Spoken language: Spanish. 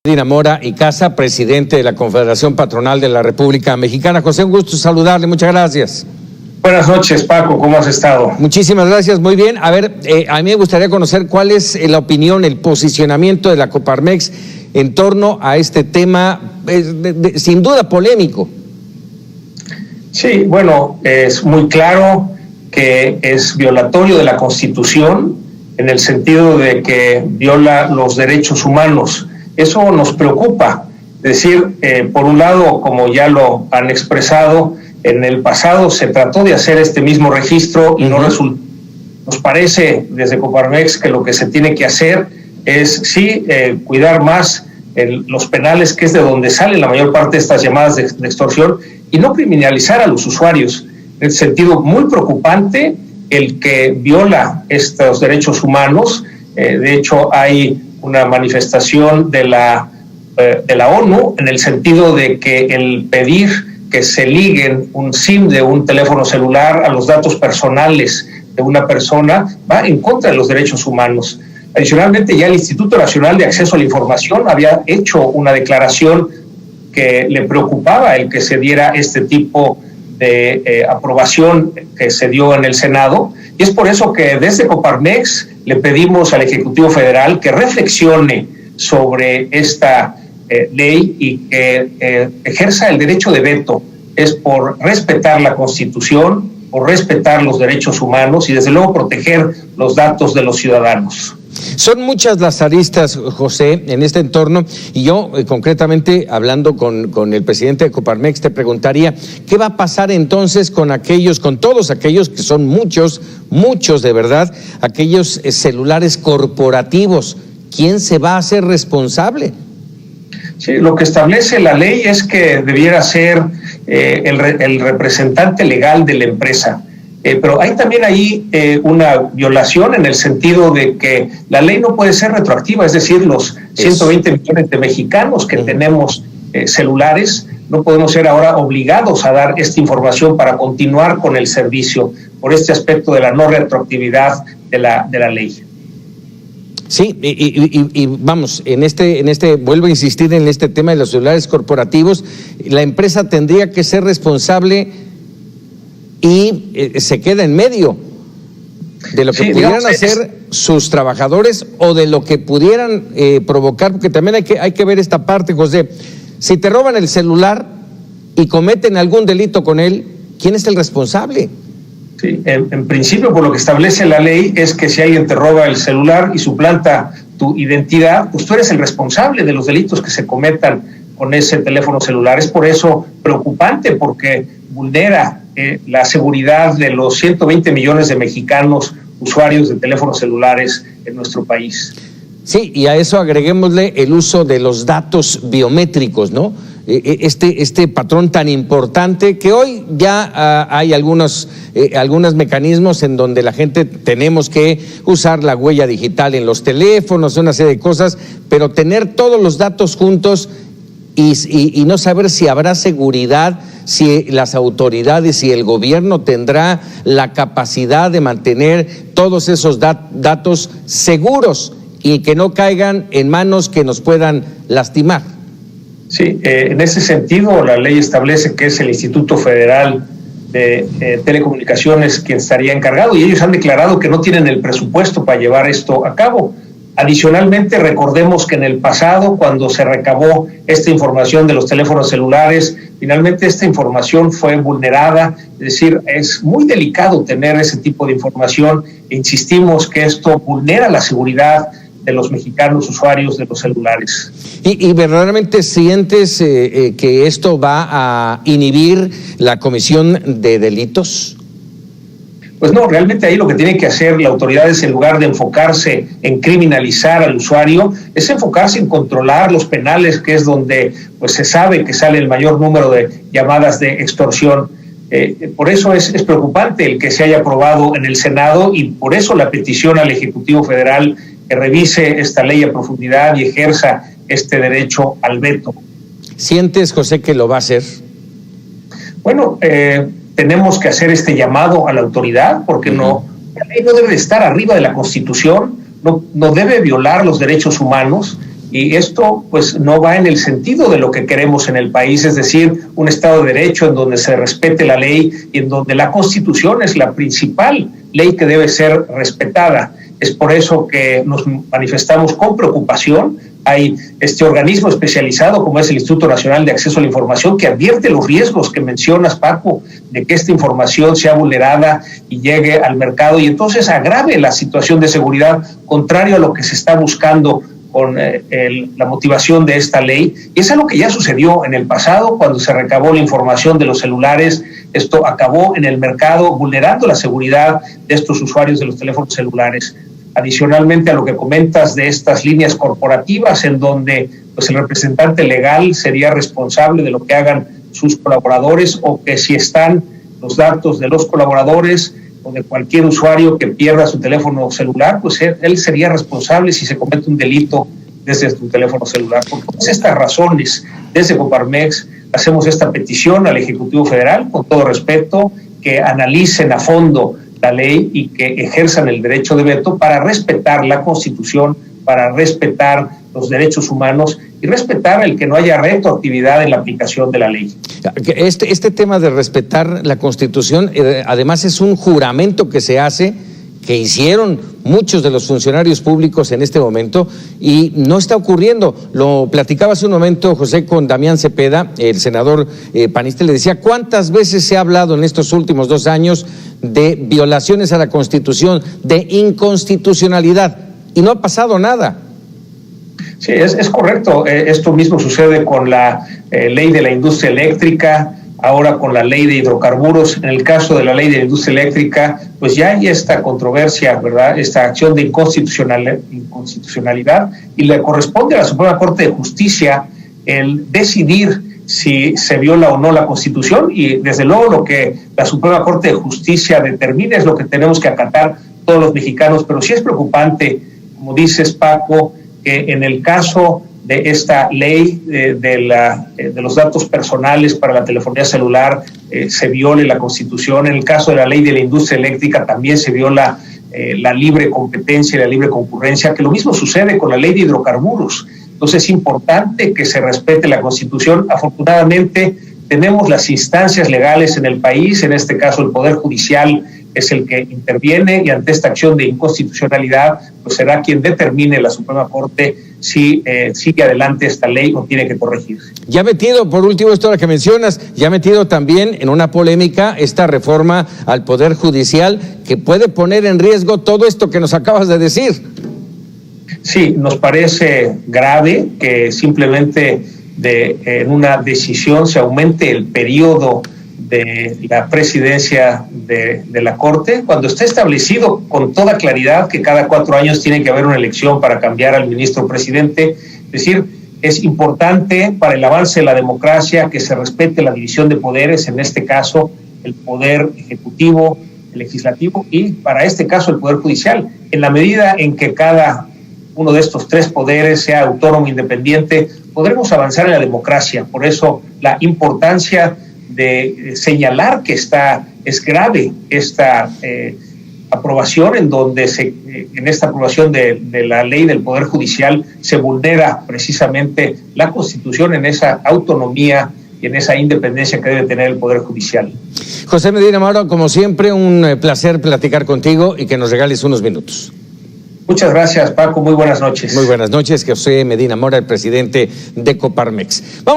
Dina Mora y Casa, presidente de la Confederación Patronal de la República Mexicana. José, un gusto saludarle, muchas gracias. Buenas noches, Paco, ¿cómo has estado? Muchísimas gracias, muy bien. A ver, a mí me gustaría conocer cuál es la opinión, el posicionamiento de la Coparmex en torno a este tema, sin duda polémico. Sí, bueno, es muy claro que es violatorio de la Constitución en el sentido de que viola los derechos humanos. Eso nos preocupa. Es decir, por un lado, como ya lo han expresado, en el pasado se trató de hacer este mismo registro y no resultó. Nos parece desde Coparmex que lo que se tiene que hacer es sí cuidar más los penales, que es de donde salen la mayor parte de estas llamadas de extorsión, y no criminalizar a los usuarios. En el sentido muy preocupante el que viola estos derechos humanos. De hecho, hay una manifestación de la ONU en el sentido de que el pedir que se liguen un SIM de un teléfono celular a los datos personales de una persona va en contra de los derechos humanos. Adicionalmente, ya el Instituto Nacional de Acceso a la Información había hecho una declaración que le preocupaba el que se diera este tipo de aprobación que se dio en el Senado, y es por eso que desde Coparmex le pedimos al Ejecutivo Federal que reflexione sobre esta ley y que ejerza el derecho de veto. Es por respetar la Constitución, por respetar los derechos humanos y desde luego proteger los datos de los ciudadanos. Son muchas las aristas, José, en este entorno, y yo concretamente hablando con el presidente de Coparmex te preguntaría, ¿qué va a pasar entonces con todos aquellos que son muchos de verdad, aquellos celulares corporativos? ¿Quién se va a hacer responsable? Sí, lo que establece la ley es que debiera ser el representante legal de la empresa. Pero hay también ahí una violación en el sentido de que la ley no puede ser retroactiva, es decir, los 120 millones de mexicanos que tenemos celulares, no podemos ser ahora obligados a dar esta información para continuar con el servicio por este aspecto de la no retroactividad de la ley. Sí, y vamos, en este vuelvo a insistir en este tema de los celulares corporativos, la empresa tendría que ser responsable y se queda en medio de lo que pudieran hacer sus trabajadores o de lo que pudieran provocar, porque también hay que ver esta parte, José. Si te roban el celular y cometen algún delito con él, ¿quién es el responsable? Sí, en principio, por lo que establece la ley, es que si alguien te roba el celular y suplanta tu identidad, pues tú eres el responsable de los delitos que se cometan con ese teléfono celular. Es por eso preocupante, porque vulnera la seguridad de los 120 millones de mexicanos usuarios de teléfonos celulares en nuestro país. Sí, y a eso agreguémosle el uso de los datos biométricos, ¿no? Este patrón tan importante que hoy ya hay algunos mecanismos en donde la gente tenemos que usar la huella digital en los teléfonos, una serie de cosas, pero tener todos los datos juntos y no saber si habrá seguridad, si las autoridades y el gobierno tendrá la capacidad de mantener todos esos datos seguros y que no caigan en manos que nos puedan lastimar. Sí, en ese sentido la ley establece que es el Instituto Federal de Telecomunicaciones quien estaría encargado, y ellos han declarado que no tienen el presupuesto para llevar esto a cabo. Adicionalmente, recordemos que en el pasado, cuando se recabó esta información de los teléfonos celulares, finalmente esta información fue vulnerada. Es decir, es muy delicado tener ese tipo de información. Insistimos que esto vulnera la seguridad de los mexicanos usuarios de los celulares. ¿Y verdaderamente sientes que esto va a inhibir la comisión de delitos? Pues no, realmente ahí lo que tiene que hacer la autoridad es, en lugar de enfocarse en criminalizar al usuario, es enfocarse en controlar los penales, que es donde pues se sabe que sale el mayor número de llamadas de extorsión. Por eso es preocupante el que se haya aprobado en el Senado, y por eso la petición al Ejecutivo Federal que revise esta ley a profundidad y ejerza este derecho al veto. ¿Sientes, José, que lo va a hacer? Bueno, tenemos que hacer este llamado a la autoridad, porque la ley no debe estar arriba de la Constitución, no debe violar los derechos humanos, Y esto pues no va en el sentido de lo que queremos en el país, es decir, un Estado de Derecho en donde se respete la ley y en donde la Constitución es la principal ley que debe ser respetada. Es por eso que nos manifestamos con preocupación. Hay este organismo especializado como es el Instituto Nacional de Acceso a la Información que advierte los riesgos que mencionas, Paco, de que esta información sea vulnerada y llegue al mercado y entonces agrave la situación de seguridad, contrario a lo que se está buscando con la motivación de esta ley. Y es algo que ya sucedió en el pasado cuando se recabó la información de los celulares. Esto acabó en el mercado vulnerando la seguridad de estos usuarios de los teléfonos celulares. Adicionalmente a lo que comentas de estas líneas corporativas en donde pues el representante legal sería responsable de lo que hagan sus colaboradores o que si están los datos de los colaboradores o de cualquier usuario que pierda su teléfono celular, pues él sería responsable si se comete un delito desde su teléfono celular. Por todas estas razones, desde Coparmex hacemos esta petición al Ejecutivo Federal, con todo respeto, que analicen a fondo la ley y que ejerzan el derecho de veto para respetar la Constitución, para respetar los derechos humanos y respetar el que no haya retroactividad en la aplicación de la ley. Este tema de respetar la Constitución, además es un juramento que se hace, que hicieron muchos de los funcionarios públicos en este momento y no está ocurriendo. Lo platicaba hace un momento José con Damián Cepeda, el senador panista, le decía cuántas veces se ha hablado en estos últimos 2 años de violaciones a la Constitución, de inconstitucionalidad y no ha pasado nada. Sí, es correcto. Esto mismo sucede con la ley de la industria eléctrica, ahora con la ley de hidrocarburos. En el caso de la ley de la industria eléctrica, pues ya hay esta controversia, ¿verdad? Esta acción de inconstitucionalidad y le corresponde a la Suprema Corte de Justicia el decidir si se viola o no la Constitución y desde luego lo que la Suprema Corte de Justicia determine es lo que tenemos que acatar todos los mexicanos, pero sí es preocupante, como dices, Paco, que en el caso de esta ley de los datos personales para la telefonía celular se viole la Constitución. En el caso de la ley de la industria eléctrica también se viola la libre competencia y la libre concurrencia, que lo mismo sucede con la ley de hidrocarburos. Entonces es importante que se respete la Constitución. Afortunadamente tenemos las instancias legales en el país, en este caso el Poder Judicial es el que interviene y ante esta acción de inconstitucionalidad pues será quien determine la Suprema Corte si sigue adelante esta ley o tiene que corregirse. Ya metido, por último, esto que mencionas, ya metido también en una polémica esta reforma al Poder Judicial que puede poner en riesgo todo esto que nos acabas de decir. Sí, nos parece grave que simplemente en una decisión se aumente el periodo de la presidencia de la Corte, cuando está establecido con toda claridad que cada 4 años tiene que haber una elección para cambiar al ministro presidente. Es decir, es importante para el avance de la democracia que se respete la división de poderes, en este caso el poder ejecutivo, el legislativo y para este caso el poder judicial. En la medida en que cada uno de estos 3 poderes sea autónomo e independiente, podremos avanzar en la democracia. Por eso la importancia de señalar que es grave esta aprobación en donde en esta aprobación de la ley del Poder Judicial se vulnera precisamente la Constitución en esa autonomía y en esa independencia que debe tener el Poder Judicial. José Medina Mora, como siempre, un placer platicar contigo y que nos regales unos minutos. Muchas gracias, Paco. Muy buenas noches. Muy buenas noches, José Medina Mora, el presidente de Coparmex.